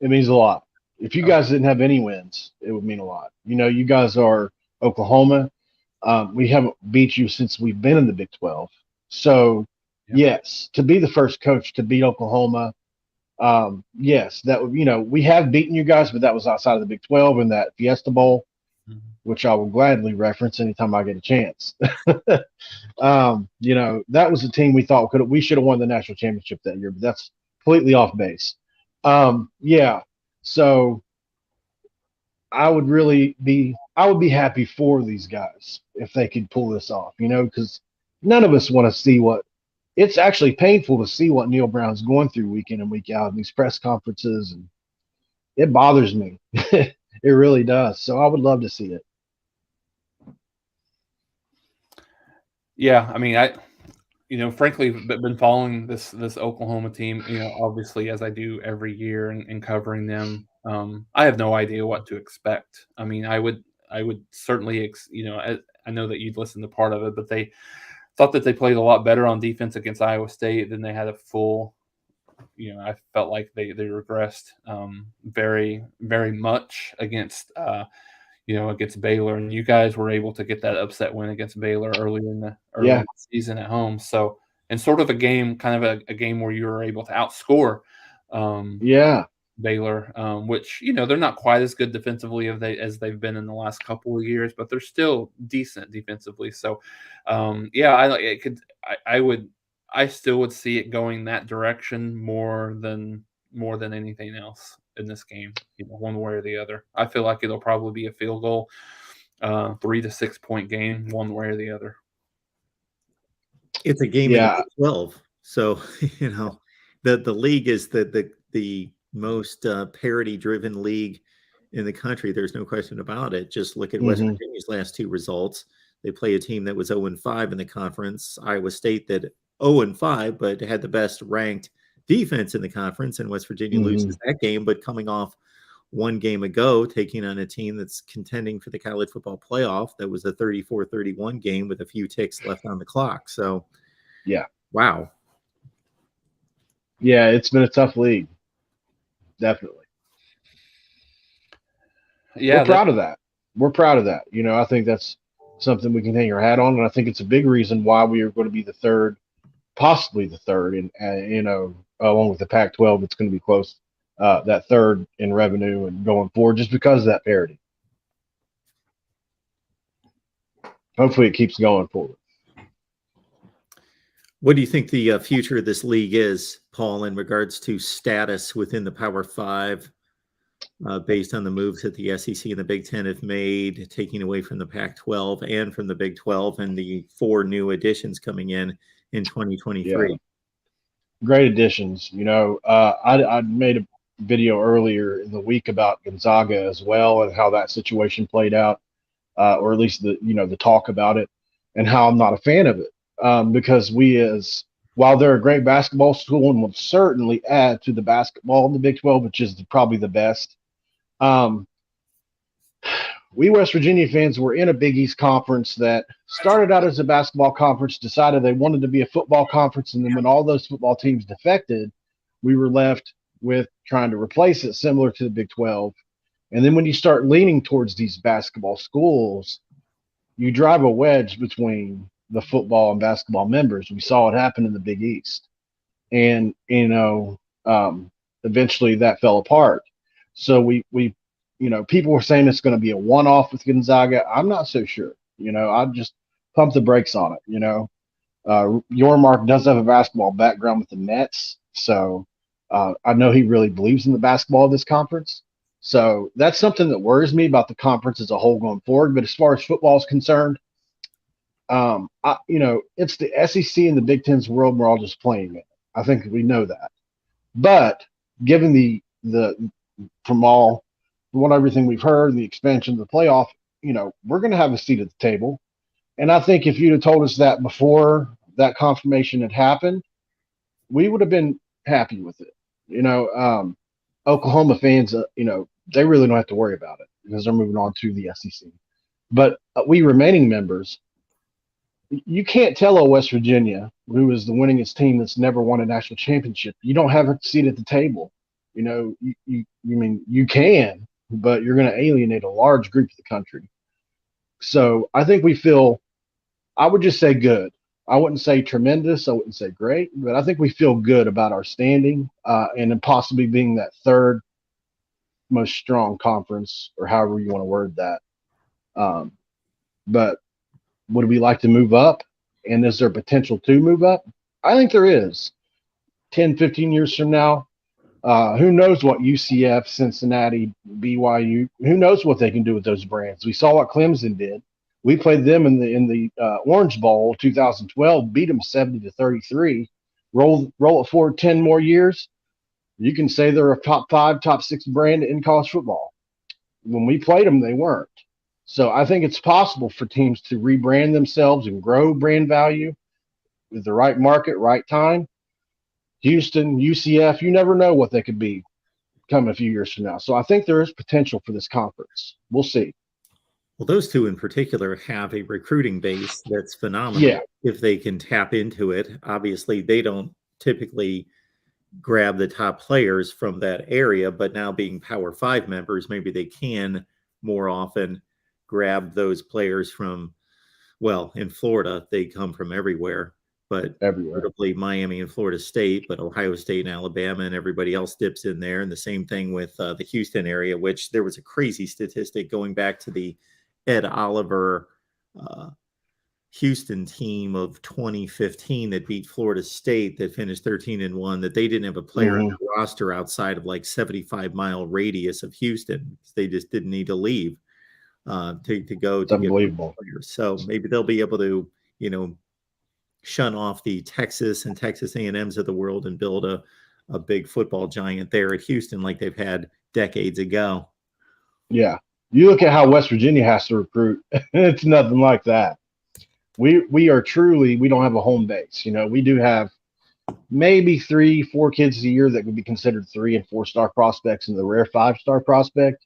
It means a lot. If you guys didn't have any wins, it would mean a lot. You guys are Oklahoma. We haven't beat you since we've been in the Big 12. So, yes, to be the first coach to beat Oklahoma, yes, that would, we have beaten you guys, but that was outside of the Big 12 in that Fiesta Bowl, which I will gladly reference anytime I get a chance. That was a team we thought we should have won the national championship that year, but that's completely off base. So I would be happy for these guys if they could pull this off, because none of us want to see it's actually painful to see what Neil Brown's going through week in and week out in these press conferences, and it bothers me. It really does. So I would love to see it. Yeah, frankly, been following this Oklahoma team, obviously, as I do every year and covering them. I have no idea what to expect. I would certainly, I know that you'd listened to part of it, but they thought that they played a lot better on defense against Iowa State than they had a full. I felt like they regressed very, very much against against Baylor, and you guys were able to get that upset win against Baylor early in the season at home. So, and sort of a game where you were able to outscore Baylor, which they're not quite as good defensively as they've been in the last couple of years, but they're still decent defensively. So, I still would see it going that direction more than anything else in this game, one way or the other. I feel like it'll probably be a field goal 3 to 6 point game, one way or the other. It's a game in the Big 12. So, the league is the most parity-driven league in the country. There's no question about it. Just look at West Virginia's last 2 results. They play a team that was 0-5 in the conference, Iowa State that 0-5, but had the best ranked defense in the conference, and West Virginia loses that game, but coming off one game ago, taking on a team that's contending for the college football playoff. That was a 34-31 game with a few ticks left on the clock. So, yeah. Wow. Yeah, it's been a tough league. Definitely. Yeah. We're proud of that. We're proud of that. I think that's something we can hang our hat on. And I think it's a big reason why we are going to be the third, possibly the third, and along with the Pac-12, it's going to be close. That third in revenue and going forward, just because of that parity. Hopefully, it keeps going forward. What do you think the future of this league is, Paul, in regards to status within the Power Five, based on the moves that the SEC and the Big Ten have made, taking away from the Pac-12 and from the Big 12, and the 4 new additions coming in 2023? Yeah. Great additions. I made a video earlier in the week about Gonzaga as well and how that situation played out, or at least the talk about it, and how I'm not a fan of it, because while they're a great basketball school and will certainly add to the basketball in the Big 12, which is probably the best, we West Virginia fans were in a Big East conference that started out as a basketball conference, decided they wanted to be a football conference, and then when all those football teams defected, we were left with trying to replace it, similar to the Big 12. And then when you start leaning towards these basketball schools, you drive a wedge between the football and basketball members. We saw it happen in the Big East. And, eventually that fell apart. So we people were saying it's going to be a one-off with Gonzaga. I'm not so sure. I'd just pump the brakes on it. Yormark does have a basketball background with the Nets. So I know he really believes in the basketball of this conference. So that's something that worries me about the conference as a whole going forward. But as far as football is concerned, it's the SEC and the Big Ten's world. We're all just playing it. I think we know that. But given from everything we've heard, the expansion of the playoff, we're going to have a seat at the table. And I think if you'd have told us that before that confirmation had happened, we would have been happy with it. Oklahoma fans, they really don't have to worry about it because they're moving on to the SEC. But we remaining members, you can't tell a West Virginia, who is the winningest team that's never won a national championship, you don't have a seat at the table. You can, but you're going to alienate a large group of the country. So I think I would just say good. I wouldn't say tremendous. I wouldn't say great, but I think we feel good about our standing, and then possibly being that third most strong conference, or however you want to word that. But would we like to move up? And is there potential to move up? I think there is. 10, 15 years from now, who knows what UCF, Cincinnati, BYU, who knows what they can do with those brands. We saw what Clemson did. We played them in the Orange Bowl 2012, beat them 70-33. Roll it forward 10 more years, you can say they're a top 5, top 6 brand in college football. When we played them, they weren't. So I think it's possible for teams to rebrand themselves and grow brand value with the right market, right time. Houston, UCF, you never know what they could be coming a few years from now. So I think there is potential for this conference. We'll see. Well, those two in particular have a recruiting base that's phenomenal if they can tap into it. Obviously, they don't typically grab the top players from that area, but now being Power 5 members, maybe they can more often grab those players from, well, in Florida, they come from everywhere, but notably Miami and Florida State, but Ohio State and Alabama and everybody else dips in there. And the same thing with the Houston area, which there was a crazy statistic going back to the Ed Oliver Houston team of 2015 that beat Florida State, that finished 13-1, that they didn't have a player on the roster outside of like 75-mile radius of Houston. They just didn't need to leave. to go It's to get unbelievable. players. So maybe they'll be able to, you know, shun off the Texas and Texas A&Ms of the world and build a big football giant there at Houston like they've had decades ago. Yeah. You look at how West Virginia has to recruit. It's nothing like that. We are truly, we don't have a home base. You know, we do have maybe 3-4 kids a year that would be considered 3 and 4 star prospects and the rare 5-star prospect.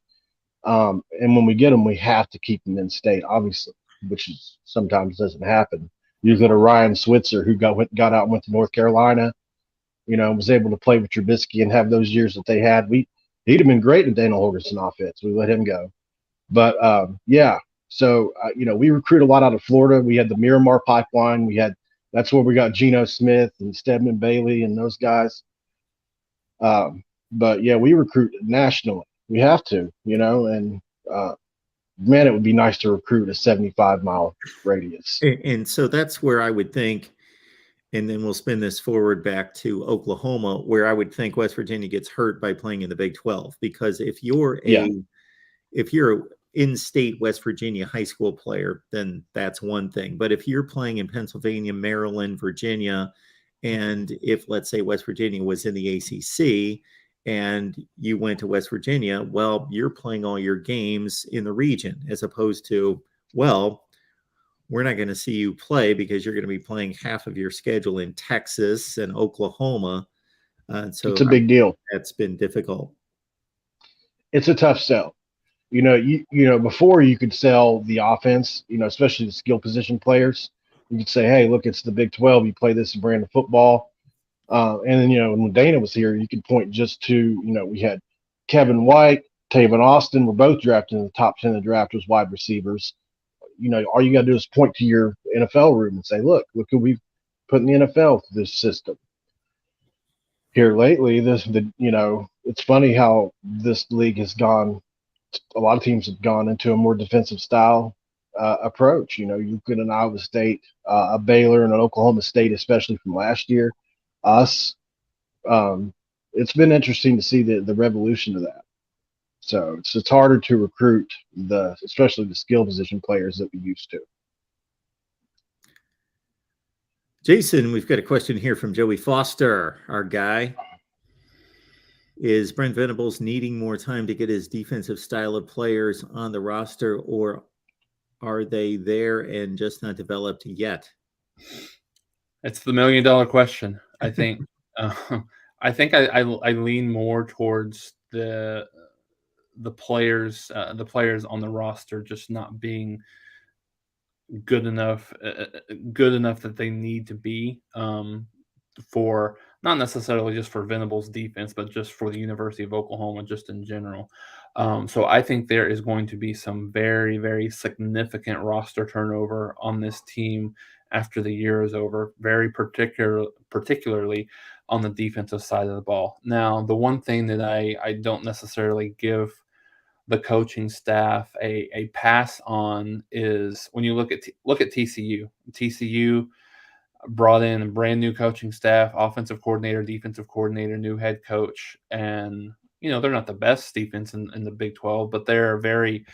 And when we get them, we have to keep them in state, obviously, which is sometimes doesn't happen. You look at a Ryan Switzer who got out and went to North Carolina, you know, was able to play with Trubisky and have those years that they had. He'd have been great in Daniel Holgerson offense. We let him go. But yeah, so you know, we recruit a lot out of Florida. We had the Miramar pipeline. That's where we got Geno Smith and Stedman Bailey and those guys. But yeah, we recruit nationally. We have to, you know, and man, it would be nice to recruit a 75-mile radius. And so that's where I would think, and then we'll spin this forward back to Oklahoma, where I would think West Virginia gets hurt by playing in the Big 12, because if you're in-state West Virginia high school player, then that's one thing. But if you're playing in Pennsylvania, Maryland, Virginia, and if, let's say, West Virginia was in the ACC and you went to West Virginia, well, you're playing all your games in the region, as opposed to, well, we're not going to see you play because you're going to be playing half of your schedule in Texas and Oklahoma. So it's a big deal. That's been difficult. It's a tough sell. You know, before you could sell the offense, you know, especially the skill position players. You could say, hey, look, it's the Big 12. You play this brand of football. And then, you know, when Dana was here, you could point just to, you know, we had Kevin White, Tavon Austin were both drafted in the top 10 of the draft as wide receivers. You know, all you got to do is point to your NFL room and say, look who we've put in the NFL for this system. Here lately, you know, it's funny how this league has gone. A lot of teams have gone into a more defensive style approach. You know, you look at an Iowa State, a Baylor, and an Oklahoma State, especially from last year. Us, it's been interesting to see the revolution of that. So it's harder to recruit especially the skill position players that we used to. Jason, we've got a question here from Joey Foster, our guy. Is Brent Venables needing more time to get his defensive style of players on the roster, or are they there and just not developed yet? It's the $1 million question, I think. I think I lean more towards the players on the roster just not being good enough that they need to be for, not necessarily just for Venables' defense, but just for the University of Oklahoma just in general. So I think there is going to be some very, very significant roster turnover on this team after the year is over, very particularly on the defensive side of the ball. Now, the one thing that I don't necessarily give the coaching staff a pass on is when you look at TCU. TCU brought in a brand new coaching staff, offensive coordinator, defensive coordinator, new head coach, and you know they're not the best defense in the Big 12, but they're very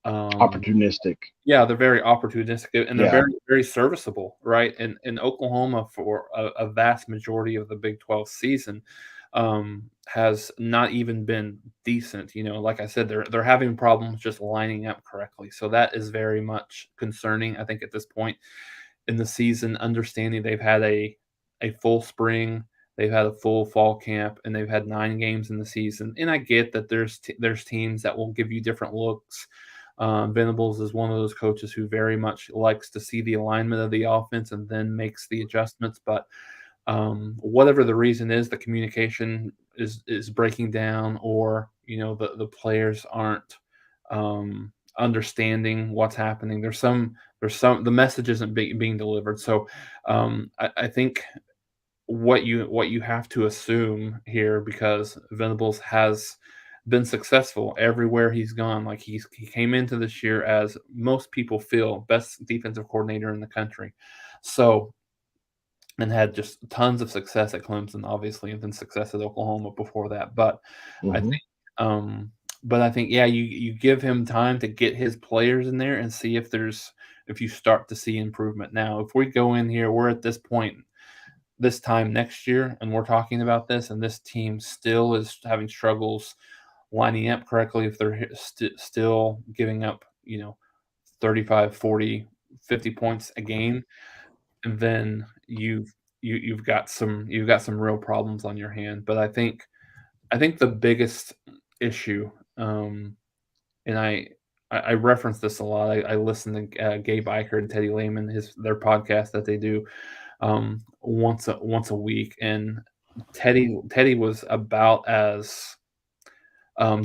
opportunistic. Yeah, they're very opportunistic, and they're very, very serviceable, right? And in Oklahoma, for a vast majority of the Big 12 season, has not even been decent. You know, like I said, they're having problems just lining up correctly. So that is very much concerning, I think, at this point in the season, understanding they've had a full spring, they've had a full fall camp, and they've had 9 games in the season. And I get that there's teams that will give you different looks. Venables is one of those coaches who very much likes to see the alignment of the offense and then makes the adjustments. But whatever the reason is, the communication is breaking down, or you know the players aren't understanding what's happening. The message isn't being delivered. So I think what you have to assume here, because Venables has been successful everywhere he's gone. Like he came into this year as most people feel best defensive coordinator in the country. So, and had just tons of success at Clemson, obviously, and then success at Oklahoma before that. But I think But I think, yeah, you give him time to get his players in there and see if you start to see improvement. Now, if we go in here, we're at this point this time next year, and we're talking about this, and this team still is having struggles lining up correctly, if they're still giving up, 35, 40, 50 points a game, and then you've got some real problems on your hand. But I think the biggest issue, and I reference this a lot. I listen to Gabe Eicher and Teddy Lehman, their podcast that they do once a week, and Teddy was about as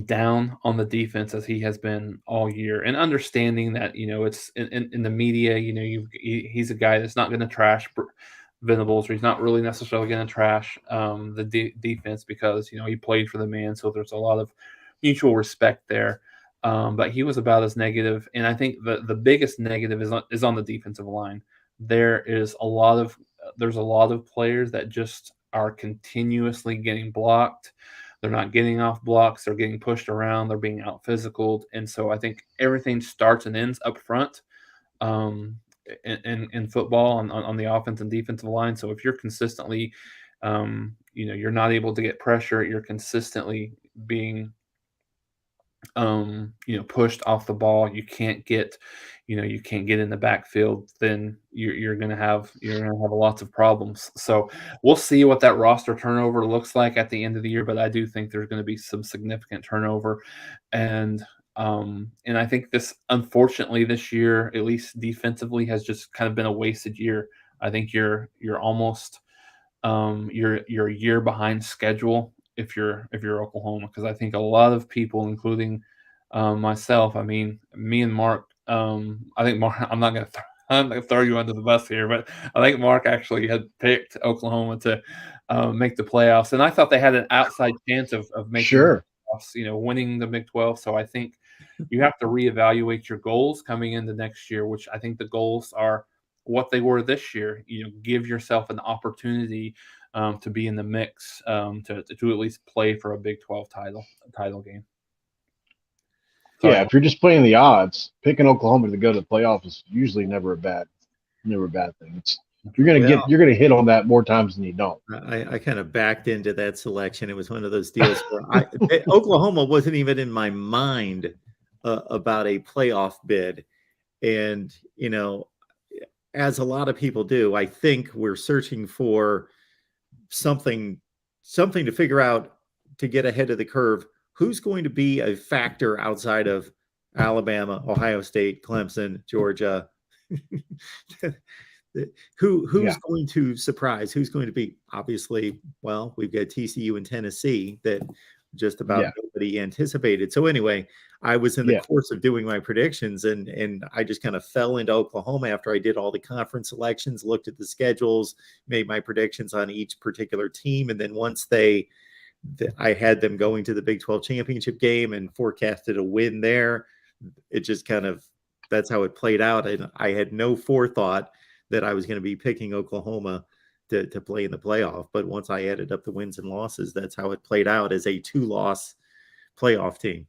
down on the defense as he has been all year, and understanding that it's in the media. He's a guy that's not going to trash Venables, or he's not really necessarily going to trash the defense, because he played for the man, so there's a lot of mutual respect there. But he was about as negative, and I think the biggest negative is on the defensive line. There's a lot of players that just are continuously getting blocked. They're not getting off blocks. They're getting pushed around. They're being out physicaled. And so I think everything starts and ends up front in football on the offense and defensive line. So if you're consistently, you're not able to get pressure, you're consistently being pushed off the ball, you can't get in the backfield, then you're gonna have lots of problems. So we'll see what that roster turnover looks like at the end of the year, but I do think there's going to be some significant turnover, and I think this, unfortunately, this year, at least defensively, has just kind of been a wasted year. I think you're almost you're a year behind schedule if you're Oklahoma, because I think a lot of people, including myself, I mean, me and Mark, I think Mark, I'm not gonna throw you under the bus here, but I think Mark actually had picked Oklahoma to make the playoffs, and I thought they had an outside chance of making Sure. the playoffs, winning the Big 12. So I think you have to reevaluate your goals coming into next year, which I think the goals are what they were this year. Give yourself an opportunity to be in the mix, to at least play for a Big 12 title game. Sorry. Yeah, if you're just playing the odds, picking Oklahoma to go to the playoff is usually never a bad thing. You're gonna hit on that more times than you don't. I kind of backed into that selection. It was one of those deals where Oklahoma wasn't even in my mind about a playoff bid, and as a lot of people do, I think we're searching for something to figure out to get ahead of the curve. Who's going to be a factor outside of Alabama, Ohio State, Clemson, Georgia? Who's going to surprise? Who's going to be? Obviously, well, we've got TCU and Tennessee that just about nobody anticipated. So anyway, I was in the course of doing my predictions, and I just kind of fell into Oklahoma after I did all the conference selections, looked at the schedules, made my predictions on each particular team, and then once I had them going to the Big 12 championship game and forecasted a win there, it just kind of, that's how it played out. And I had no forethought that I was going to be picking Oklahoma to play in the playoff. But once I added up the wins and losses, that's how it played out as a 2-loss playoff team.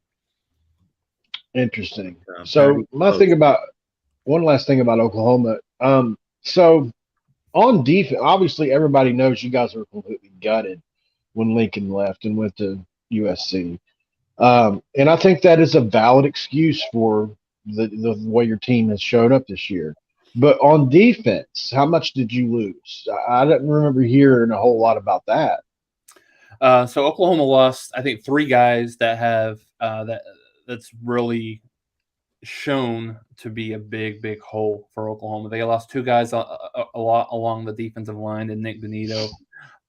Interesting. So one last thing about Oklahoma. So on defense, obviously everybody knows you guys were completely gutted when Lincoln left and went to USC. And I think that is a valid excuse for the way your team has showed up this year. But on defense, how much did you lose? I didn't remember hearing a whole lot about that. So Oklahoma lost, I think, 3 guys that have that's really shown to be a big hole for Oklahoma. They lost 2 guys a lot along the defensive line, and Nick Benito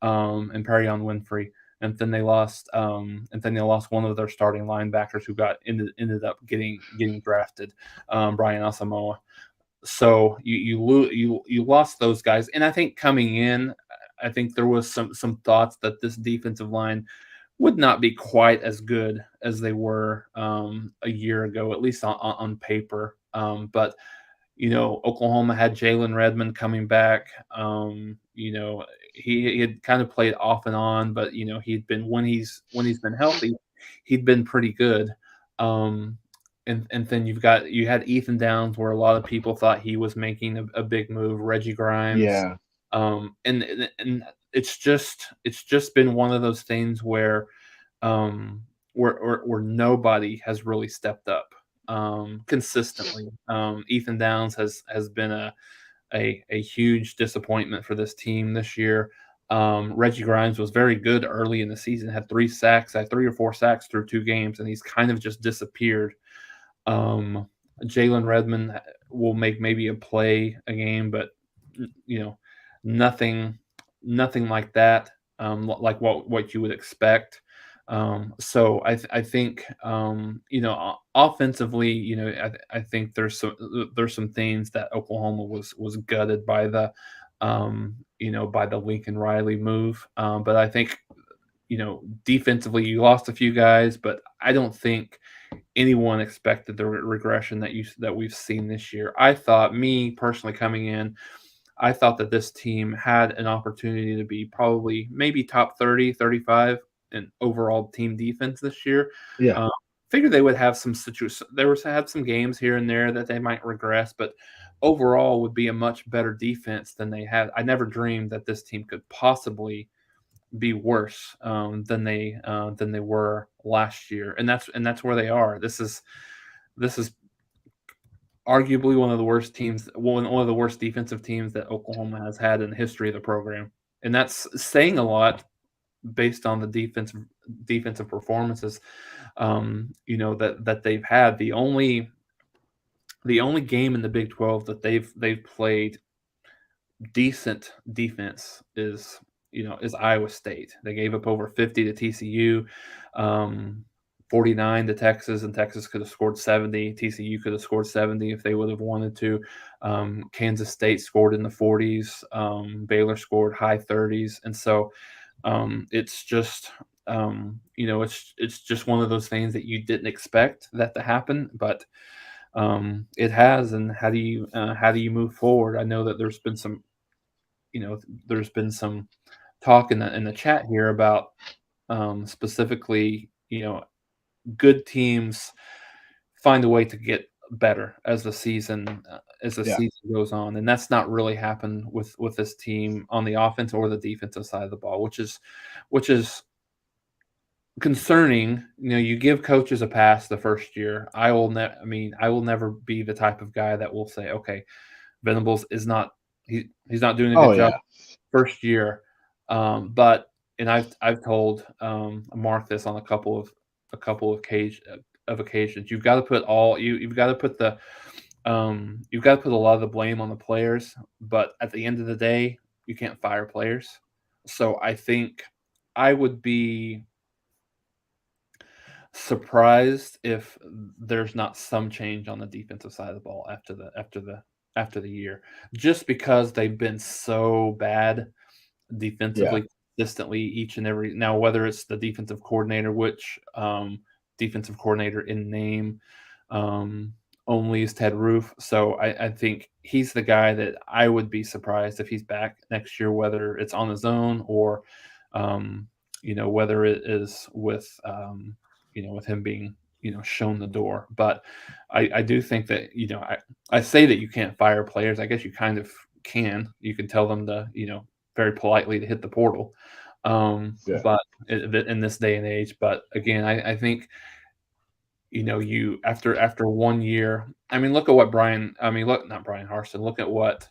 and Perrion Winfrey. And then they lost one of their starting linebackers who ended up getting drafted, Brian Asamoah. So you lost those guys, and I think coming in, I think there was some thoughts that this defensive line would not be quite as good as they were a year ago, at least on paper. But Oklahoma had Jalen Redmond coming back. He had kind of played off and on, but he'd been when he's been healthy, he'd been pretty good. And then you had Ethan Downs, where a lot of people thought he was making a big move. Reggie Grimes, Yeah. and it's just been one of those things where where nobody has really stepped up consistently. Ethan Downs has been a huge disappointment for this team this year. Reggie Grimes was very good early in the season, had 3 or 4 sacks through 2 games, and he's kind of just disappeared. Jalen Redmond will make maybe a play a game, but nothing like that, like what you would expect. So I think offensively, I think there's some things that Oklahoma was gutted by the by the Lincoln Riley move. But I think defensively you lost a few guys, but I don't think anyone expected the regression that we've seen this year. I thought, me personally coming in, I thought that this team had an opportunity to be probably maybe top 30, 35 in overall team defense this year. Yeah. Figured they would have some situations. Had some games here and there that they might regress, but overall would be a much better defense than they had. I never dreamed that this team could possibly be worse than they were last year, and that's where they are. This is arguably one of the worst teams, one of the worst defensive teams that Oklahoma has had in the history of the program, and that's saying a lot based on the defensive performances, that they've had. The only game in the Big 12 that they've played decent defense is Iowa State. They gave up over 50 to TCU, 49 to Texas, and Texas could have scored 70. TCU could have scored 70 if they would have wanted to. Kansas State scored in the 40s. Baylor scored high 30s, and so it's just it's just one of those things that you didn't expect that to happen, but it has. And how do you move forward? I know that there's been some talk in the chat here about specifically, good teams find a way to get better as the season season goes on, and that's not really happened with this team on the offense or the defensive side of the ball, which is concerning. You give coaches a pass the first year. I will never be the type of guy that will say, okay, Venables is not he's not doing a good job first year. But I've told Mark this on a couple of occasions. You've got to put you've got to put a lot of the blame on the players, but at the end of the day, you can't fire players. So I think I would be surprised if there's not some change on the defensive side of the ball after the year, just because they've been so bad defensively consistently each and every. Now, whether it's the defensive coordinator, which defensive coordinator in name only is Ted Roof. So I think he's the guy that I would be surprised if he's back next year, whether it's on his own or whether it is with with him being shown the door. But I do think that I say that you can't fire players. I guess you kind of can. You can tell them to very politely to hit the portal. But in this day and age, but again, I think you after 1 year. I mean, look at what not Brian Harston. Look at what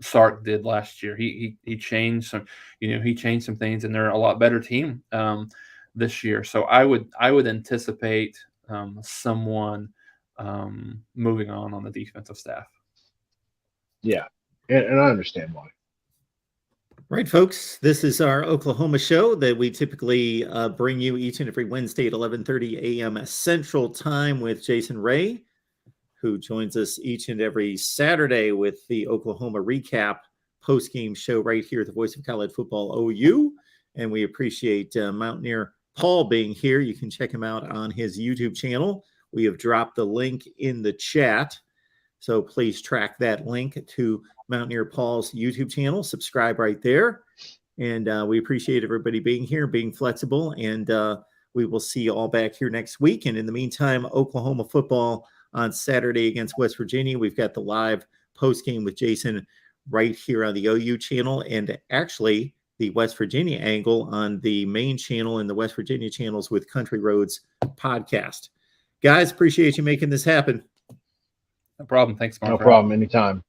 Sark did last year. He changed some, he changed some things, and they're a lot better team this year. So I would anticipate someone moving on the defensive staff. Yeah, and I understand why. Right, folks, this is our Oklahoma show that we typically bring you each and every Wednesday at 11:30 a.m. Central Time with Jason Ray, who joins us each and every Saturday with the Oklahoma recap post-game show right here at the Voice of College Football OU. And we appreciate Mountaineer Paul being here. You can check him out on his YouTube channel. We have dropped the link in the chat, so please track that link to Mountaineer Paul's YouTube channel. Subscribe right there. And we appreciate everybody being here, being flexible. And we will see you all back here next week. And in the meantime, Oklahoma football on Saturday against West Virginia. We've got the live post game with Jason right here on the OU channel, and actually the West Virginia angle on the main channel and the West Virginia channels with Country Roads podcast. Guys, appreciate you making this happen. No problem. Thanks, Mark. No problem. Anytime.